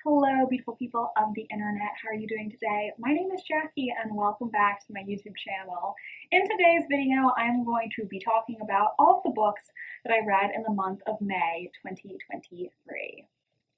Hello, beautiful people of the internet. How are you doing today? My name is Jackie and welcome back to my YouTube channel. In today's video, I'm going to be talking about all of the books that I read in the month of May 2023.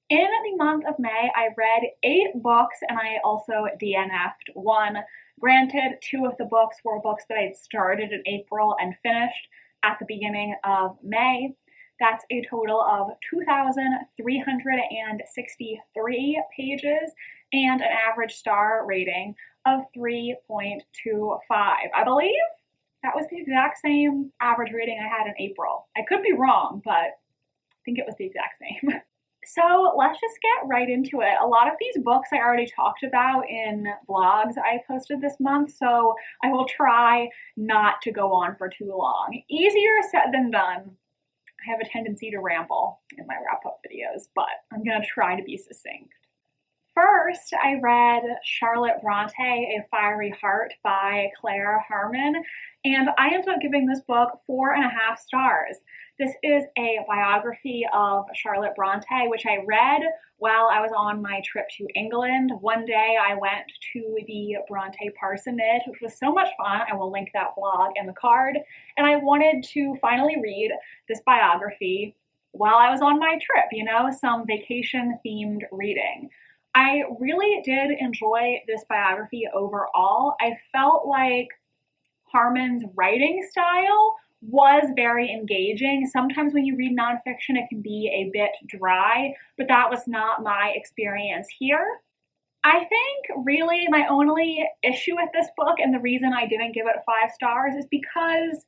In the month of May, I read 8 books and I also DNF'd 1. Granted, 2 of the books were books that I'd started in April and finished at the beginning of May. That's a total of 2,363 pages and an average star rating of 3.25. I believe that was the exact same average rating I had in April. I could be wrong, but I think it was the exact same. So let's just get right into it. A lot of these books I already talked about in vlogs I posted this month, so I will try not to go on for too long. Easier said than done. I have a tendency to ramble in my wrap-up videos, but I'm going to try to be succinct. First, I read Starlet Letter, A Fiery Heart by Claire Harmon, and I ended up giving this book 4.5 stars. This is a biography of Starlet Letter, which I read while I was on my trip to England. One day I went to the Brontë parsonage, which was so much fun. I will link that vlog in the card. And I wanted to finally read this biography while I was on my trip, you know, some vacation-themed reading. I really did enjoy this biography overall. I felt like Harmon's writing style was very engaging. Sometimes when you read nonfiction, it can be a bit dry, but that was not my experience here. I think really my only issue with this book and the reason I didn't give it 5 stars is because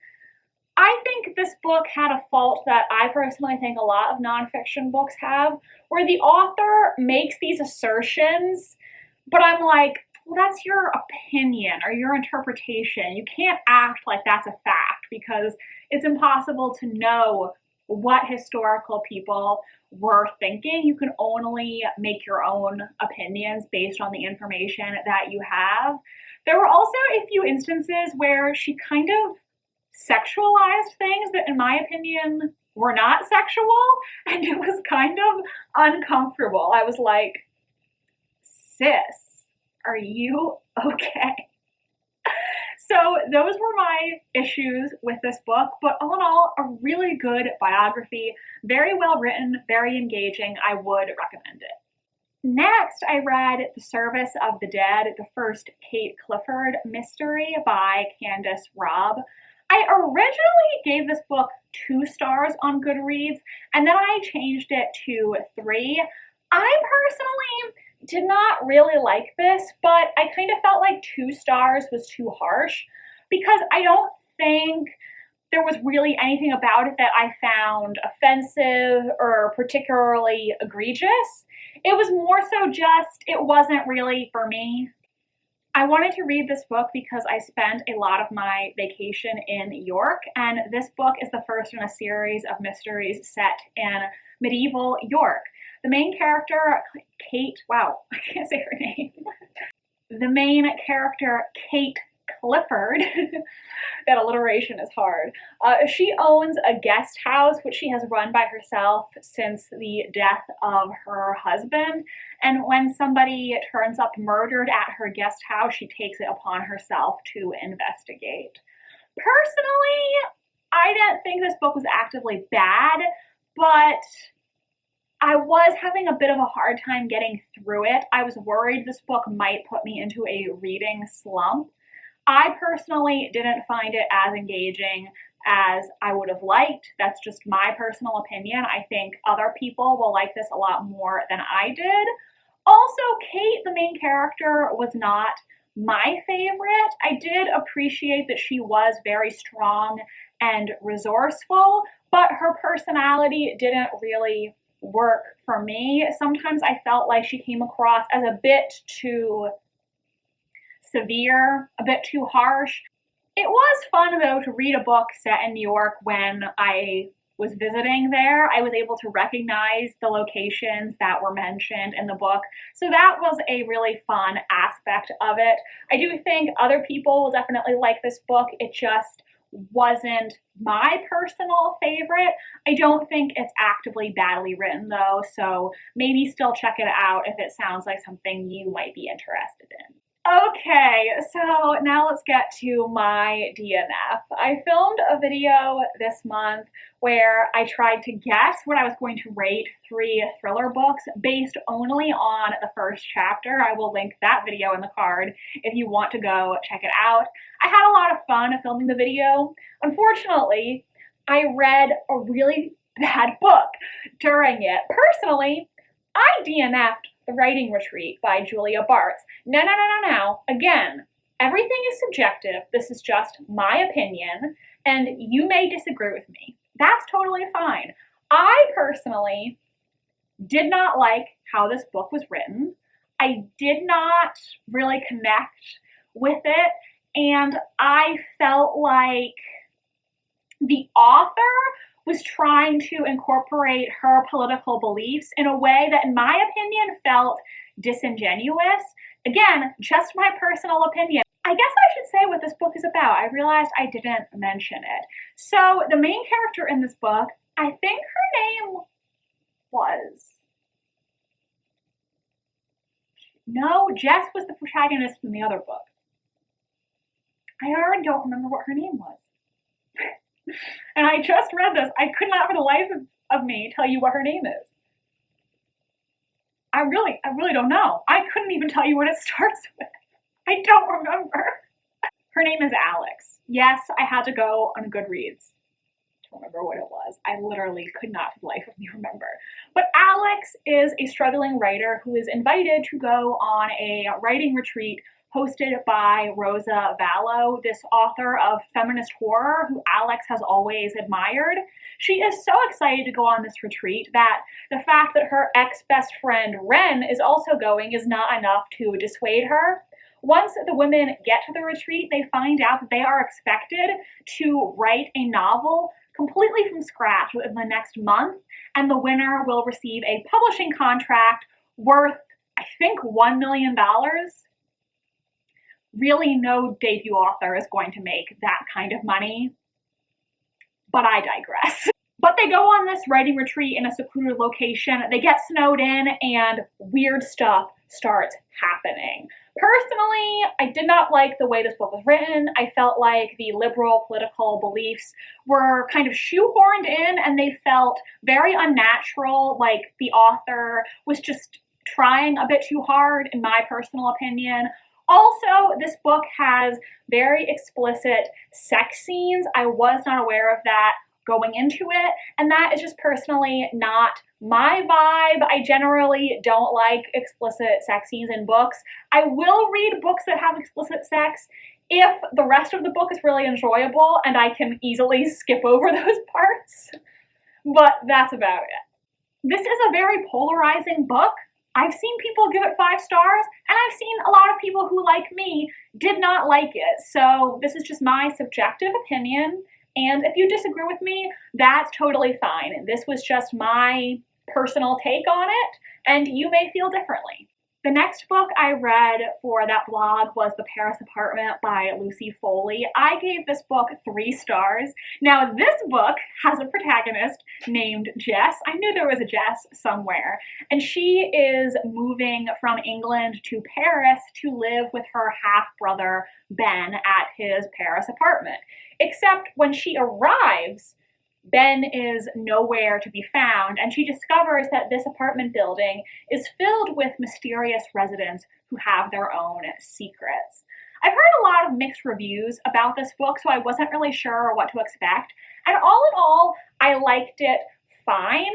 I think this book had a fault that I personally think a lot of nonfiction books have, where the author makes these assertions, but I'm like, well, that's your opinion or your interpretation. You can't act like that's a fact because it's impossible to know what historical people were thinking. You can only make your own opinions based on the information that you have. There were also a few instances where she kind of sexualized things that, in my opinion, were not sexual, and it was kind of uncomfortable. I was like, sis, are you okay? So those were my issues with this book, but all in all, a really good biography, very well written, very engaging. I would recommend it. Next, I read The Service of the Dead, the first Kate Clifford mystery by Candace Robb. I originally gave this book 2 stars on Goodreads, and then I changed it to 3. I personally did not really like this, but I kind of felt like 2 stars was too harsh because I don't think there was really anything about it that I found offensive or particularly egregious. It was more so just, it wasn't really for me. I wanted to read this book because I spent a lot of my vacation in York, and this book is the first in a series of mysteries set in medieval York. The main character, Kate, wow, I can't say her name. The main character, Kate Clifford, that alliteration is hard. She owns a guest house, which she has run by herself since the death of her husband. And when somebody turns up murdered at her guest house, she takes it upon herself to investigate. Personally, I didn't think this book was actively bad, but I was having a bit of a hard time getting through it. I was worried this book might put me into a reading slump. I personally didn't find it as engaging as I would have liked. That's just my personal opinion. I think other people will like this a lot more than I did. Also, Kate, the main character, was not my favorite. I did appreciate that she was very strong and resourceful, but her personality didn't really work for me. Sometimes I felt like she came across as a bit too severe, a bit too harsh. It was fun, though, to read a book set in New York when I was visiting there. I was able to recognize the locations that were mentioned in the book, so that was a really fun aspect of it. I do think other people will definitely like this book. It just wasn't my personal favorite. I don't think it's actively badly written though, so maybe still check it out if it sounds like something you might be interested in. Okay, so now let's get to my DNF. I filmed a video this month where I tried to guess what I was going to rate 3 thriller books based only on the first chapter. I will link that video in the card if you want to go check it out. I had a lot of fun filming the video. Unfortunately, I read a really bad book during it. Personally, I DNF'd The Writing Retreat by Julia Bartz. No. Again, everything is subjective. This is just my opinion, and you may disagree with me. That's totally fine. I personally did not like how this book was written. I did not really connect with it, and I felt like the author was trying to incorporate her political beliefs in a way that, in my opinion, felt disingenuous. Again, just my personal opinion. I guess I should say what this book is about. I realized I didn't mention it. So the main character in this book, I think her name was... No, Jess was the protagonist in the other book. I already don't remember what her name was. And I just read this. I could not for the life of me tell you what her name is. I really don't know. I couldn't even tell you what it starts with. I don't remember. Her name is Alex. Yes, I had to go on Goodreads to remember what it was. I literally could not for the life of me remember. But Alex is a struggling writer who is invited to go on a writing retreat hosted by Rosa Vallow, this author of feminist horror who Alex has always admired. She is so excited to go on this retreat that the fact that her ex-best friend Ren is also going is not enough to dissuade her. Once the women get to the retreat, they find out that they are expected to write a novel completely from scratch within the next month, and the winner will receive a publishing contract worth, I think, $1 million. Really, no debut author is going to make that kind of money, but I digress. But they go on this writing retreat in a secluded location, they get snowed in, and weird stuff starts happening. Personally, I did not like the way this book was written. I felt like the liberal political beliefs were kind of shoehorned in, and they felt very unnatural, like the author was just trying a bit too hard, in my personal opinion. Also, this book has very explicit sex scenes. I was not aware of that going into it, and that is just personally not my vibe. I generally don't like explicit sex scenes in books. I will read books that have explicit sex if the rest of the book is really enjoyable and I can easily skip over those parts, but that's about it. This is a very polarizing book. I've seen people give it 5 stars, and I've seen a lot of people who, like me, did not like it. So this is just my subjective opinion, and if you disagree with me, that's totally fine. This was just my personal take on it, and you may feel differently. The next book I read for that blog was The Paris Apartment by Lucy Foley. I gave this book 3 stars. Now, this book has a protagonist named Jess. I knew there was a Jess somewhere. And she is moving from England to Paris to live with her half-brother, Ben, at his Paris apartment. Except when she arrives, Ben is nowhere to be found, and she discovers that this apartment building is filled with mysterious residents who have their own secrets. I've heard a lot of mixed reviews about this book, so I wasn't really sure what to expect, and all in all, I liked it fine.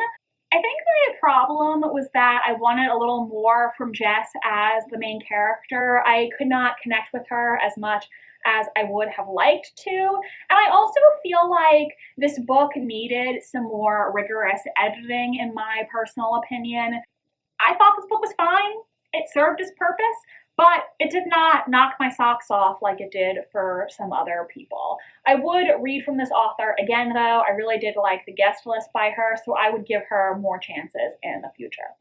I think my problem was that I wanted a little more from Jess as the main character. I could not connect with her as much as I would have liked to. And I also feel like this book needed some more rigorous editing, in my personal opinion. I thought this book was fine. It served its purpose, but it did not knock my socks off like it did for some other people. I would read from this author again, though. I really did like the guest list by her, so I would give her more chances in the future.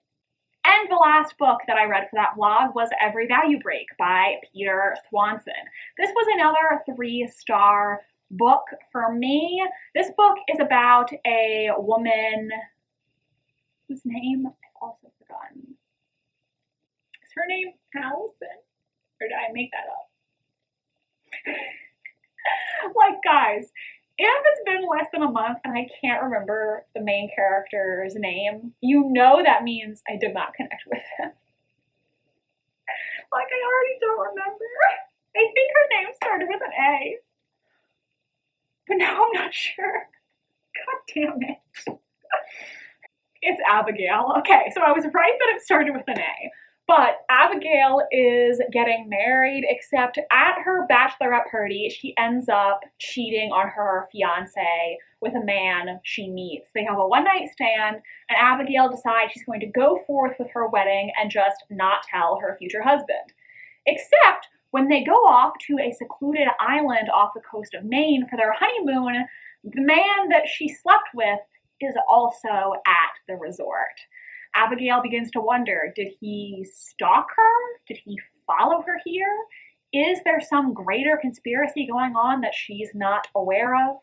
And the last book that I read for that vlog was Vow You Break by Peter Swanson. This was another 3-star book for me. This book is about a woman whose name I've also forgotten. Is her name Allison? Or did I make that up? Like, guys, if it's been less than a month and I can't remember the main character's name, you know that means I did not connect with him. Like, I already don't remember. I think her name started with an A. But now I'm not sure. God damn it. It's Abigail. Okay, so I was right that it started with an A. But Abigail is getting married, except at her bachelorette party, she ends up cheating on her fiance with a man she meets. They have a one-night stand, and Abigail decides she's going to go forth with her wedding and just not tell her future husband. Except when they go off to a secluded island off the coast of Maine for their honeymoon, the man that she slept with is also at the resort. Abigail begins to wonder, did he stalk her? Did he follow her here? Is there some greater conspiracy going on that she's not aware of?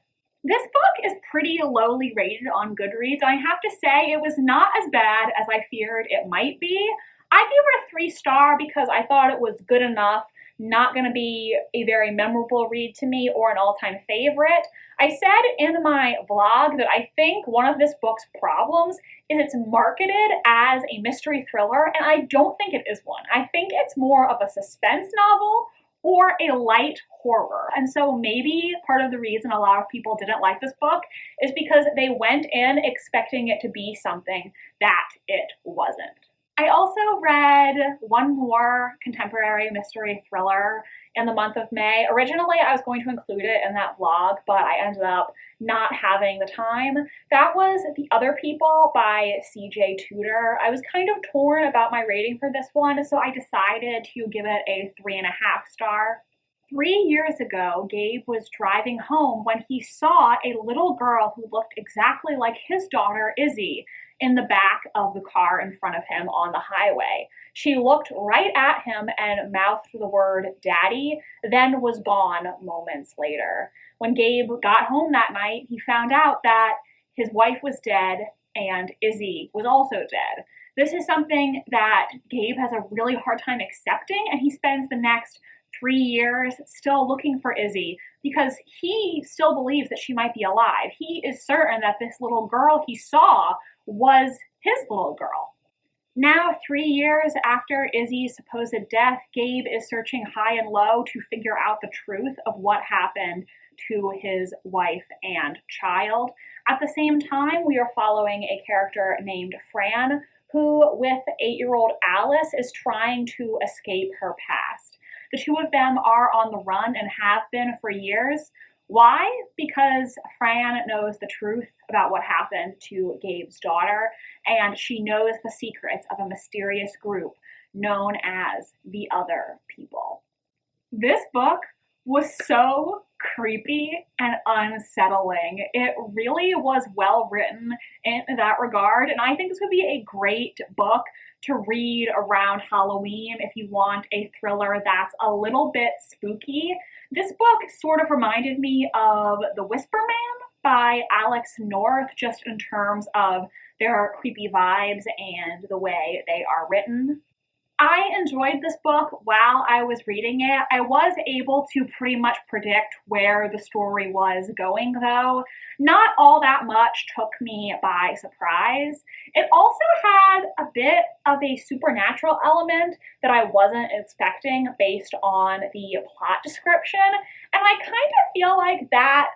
This book is pretty lowly rated on Goodreads, and I have to say it was not as bad as I feared it might be. I gave it a 3-star because I thought it was good enough, not going to be a very memorable read to me or an all-time favorite. I said in my vlog that I think one of this book's problems is it's marketed as a mystery thriller, and I don't think it is one. I think it's more of a suspense novel or a light horror. And so maybe part of the reason a lot of people didn't like this book is because they went in expecting it to be something that it wasn't. I also read one more contemporary mystery thriller in the month of May. Originally, I was going to include it in that vlog, but I ended up not having the time. That was The Other People by C.J. Tudor. I was kind of torn about my rating for this one, so I decided to give it a 3.5 star. 3 years ago, Gabe was driving home when he saw a little girl who looked exactly like his daughter, Izzy, in the back of the car in front of him on the highway. She looked right at him and mouthed the word daddy, then was gone moments later. When Gabe got home that night, he found out that his wife was dead and Izzy was also dead. This is something that Gabe has a really hard time accepting, and he spends the next 3 years still looking for Izzy because he still believes that she might be alive. He is certain that this little girl he saw was his little girl. Now, 3 years after Izzy's supposed death, Gabe is searching high and low to figure out the truth of what happened to his wife and child. At the same time, we are following a character named Fran, who, with 8-year-old Alice, is trying to escape her past. The two of them are on the run and have been for years. Why? Because Fran knows the truth about what happened to Gabe's daughter, and she knows the secrets of a mysterious group known as the Other People. This book was so creepy and unsettling. It really was well written in that regard, and I think this would be a great book to read around Halloween if you want a thriller that's a little bit spooky. This book sort of reminded me of The Whisper Man by Alex North, just in terms of their creepy vibes and the way they are written. I enjoyed this book while I was reading it. I was able to pretty much predict where the story was going, though. Not all that much took me by surprise. It also had a bit of a supernatural element that I wasn't expecting based on the plot description, and I kind of feel like that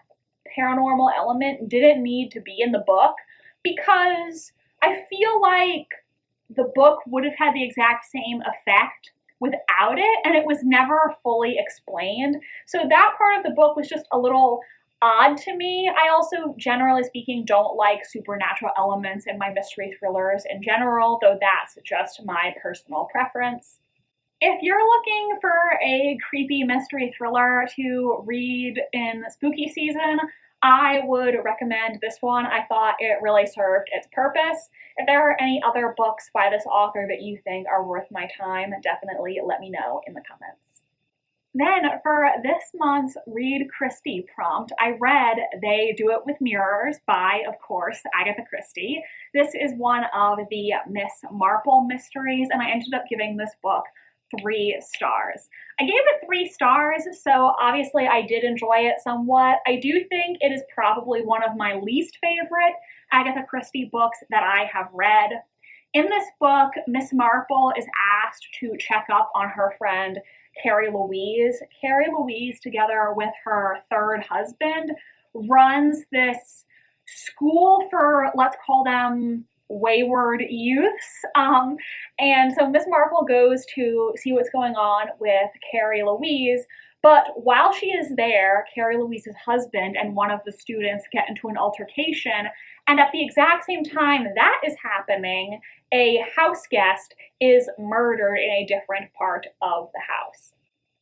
paranormal element didn't need to be in the book because I feel like the book would have had the exact same effect without it, and it was never fully explained. So that part of the book was just a little odd to me. I also, generally speaking, don't like supernatural elements in my mystery thrillers in general, though that's just my personal preference. If you're looking for a creepy mystery thriller to read in spooky season, I would recommend this one. I thought it really served its purpose. If there are any other books by this author that you think are worth my time, definitely let me know in the comments. Then for this month's Read Christie prompt, I read They Do It With Mirrors by, of course, Agatha Christie. This is one of the Miss Marple mysteries, and I ended up giving this book 3 stars. I gave it 3 stars, so obviously I did enjoy it somewhat. I do think it is probably one of my least favorite Agatha Christie books that I have read. In this book, Miss Marple is asked to check up on her friend Carrie Louise. Carrie Louise, together with her 3rd husband, runs this school for, let's call them, wayward youths. And so Miss Marple goes to see what's going on with Carrie Louise. But while she is there, Carrie Louise's husband and one of the students get into an altercation. And at the exact same time that is happening, a house guest is murdered in a different part of the house.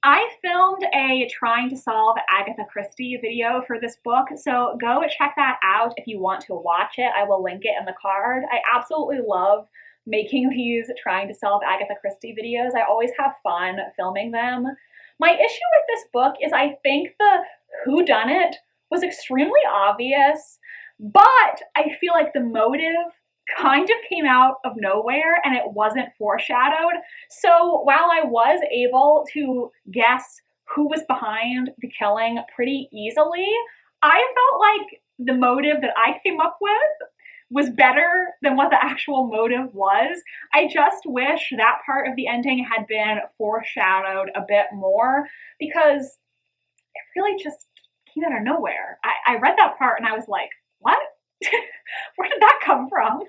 I filmed a trying to solve Agatha Christie video for this book, so go check that out if you want to watch it. I will link it in the card. I absolutely love making these trying to solve Agatha Christie videos. I always have fun filming them. My issue with this book is I think the whodunit was extremely obvious, but I feel like the motive kind of came out of nowhere and it wasn't foreshadowed. So while I was able to guess who was behind the killing pretty easily, I felt like the motive that I came up with was better than what the actual motive was. I just wish that part of the ending had been foreshadowed a bit more because it really just came out of nowhere. I read that part and I was like, what? Where did that come from?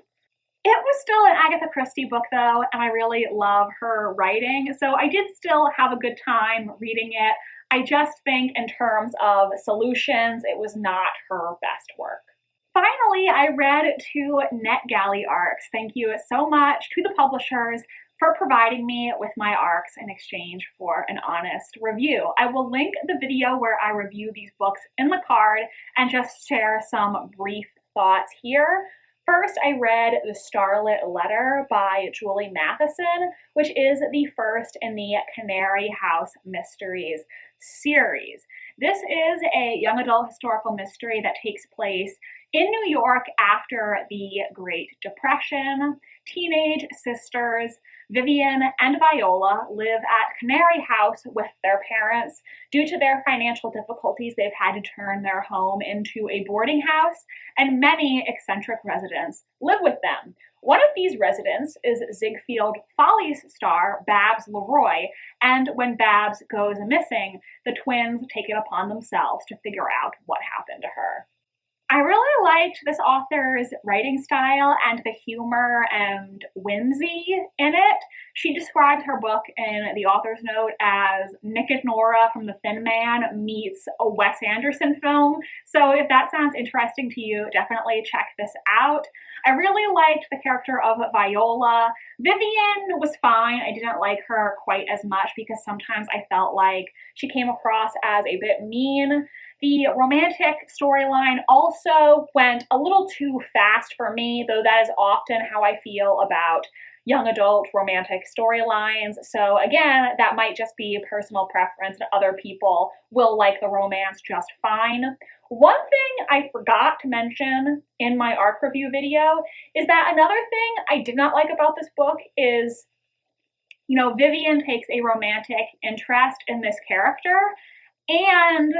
It was still an Agatha Christie book though, and I really love her writing, so I did still have a good time reading it. I just think in terms of solutions, it was not her best work. Finally, I read 2 NetGalley arcs. Thank you so much to the publishers for providing me with my arcs in exchange for an honest review. I will link the video where I review these books in the card and just share some brief thoughts here. First, I read The Starlet Letter by Julie Matheson, which is the first in the Canary House Mysteries series. This is a young adult historical mystery that takes place in New York after the Great Depression. Teenage sisters Vivian and Viola live at Canary House with their parents. Due to their financial difficulties, they've had to turn their home into a boarding house, and many eccentric residents live with them. One of these residents is Ziegfeld Follies star Babs Leroy, and when Babs goes missing, the twins take it upon themselves to figure out what happened to her. I really liked this author's writing style and the humor and whimsy in it. She described her book in the author's note as Nick and Nora from The Thin Man meets a Wes Anderson film. So if that sounds interesting to you, definitely check this out. I really liked the character of Viola. Vivian was fine. I didn't like her quite as much because sometimes I felt like she came across as a bit mean. The romantic storyline also went a little too fast for me, though that is often how I feel about young adult romantic storylines. So again, that might just be personal preference and other people will like the romance just fine. One thing I forgot to mention in my arc review video is that another thing I did not like about this book is, Vivian takes a romantic interest in this character, and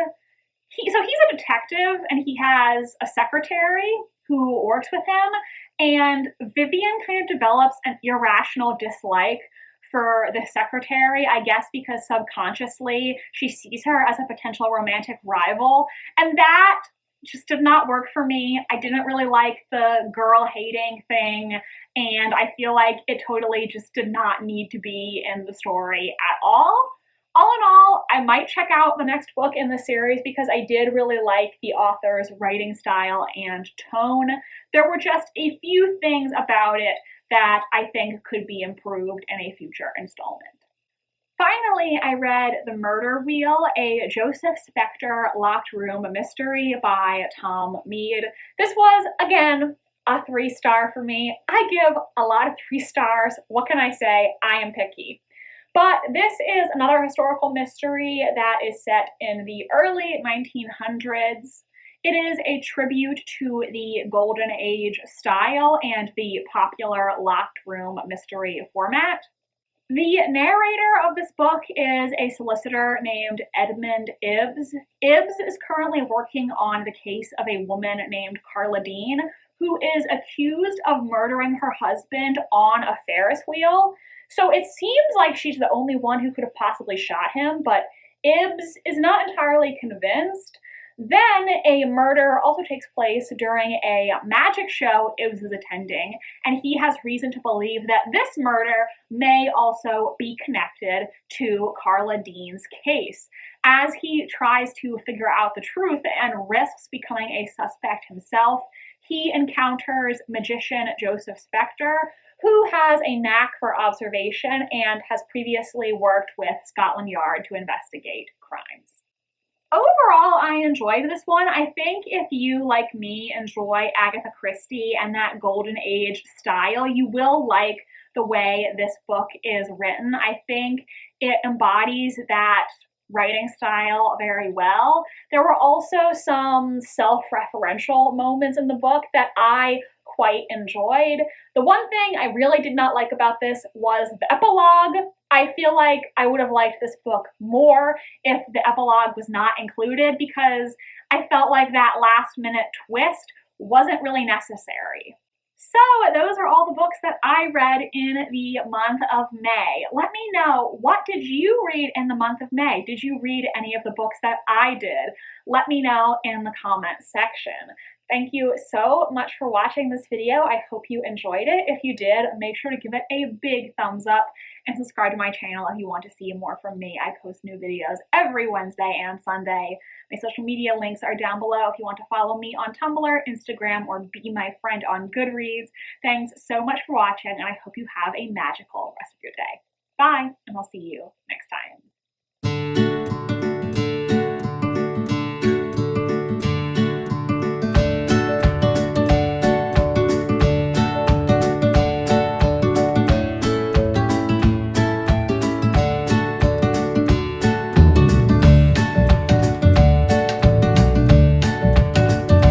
he's a detective and he has a secretary who works with him, and Vivian kind of develops an irrational dislike for the secretary, I guess because subconsciously she sees her as a potential romantic rival, and that just did not work for me. I didn't really like the girl hating thing, and I feel like it totally just did not need to be in the story at all. All in all, I might check out the next book in the series because I did really like the author's writing style and tone. There were just a few things about it that I think could be improved in a future installment. Finally, I read The Murder Wheel, a Joseph Spector locked room mystery by Tom Mead. This was, again, a 3-star for me. I give a lot of 3 stars. What can I say? I am picky. But this is another historical mystery that is set in the early 1900s. It is a tribute to the Golden Age style and the popular locked room mystery format. The narrator of this book is a solicitor named Edmund Ibbs. Ibbs is currently working on the case of a woman named Carla Dean, who is accused of murdering her husband on a Ferris wheel. So it seems like she's the only one who could have possibly shot him, but Ibbs is not entirely convinced. Then a murder also takes place during a magic show Ibbs is attending, and he has reason to believe that this murder may also be connected to Carla Dean's case. As he tries to figure out the truth and risks becoming a suspect himself, he encounters magician Joseph Spector, who has a knack for observation and has previously worked with Scotland Yard to investigate crimes. Overall, I enjoyed this one. I think if you, like me, enjoy Agatha Christie and that Golden Age style, you will like the way this book is written. I think it embodies that writing style very well. There were also some self-referential moments in the book that I quite enjoyed. The one thing I really did not like about this was the epilogue. I feel like I would have liked this book more if the epilogue was not included, because I felt like that last minute twist wasn't really necessary. So those are all the books that I read in the month of May. Let me know, what did you read in the month of May? Did you read any of the books that I did? Let me know in the comments section. Thank you so much for watching this video. I hope you enjoyed it. If you did, make sure to give it a big thumbs up and subscribe to my channel if you want to see more from me. I post new videos every Wednesday and Sunday. My social media links are down below if you want to follow me on Tumblr, Instagram, or be my friend on Goodreads. Thanks so much for watching, and I hope you have a magical rest of your day. Bye, and I'll see you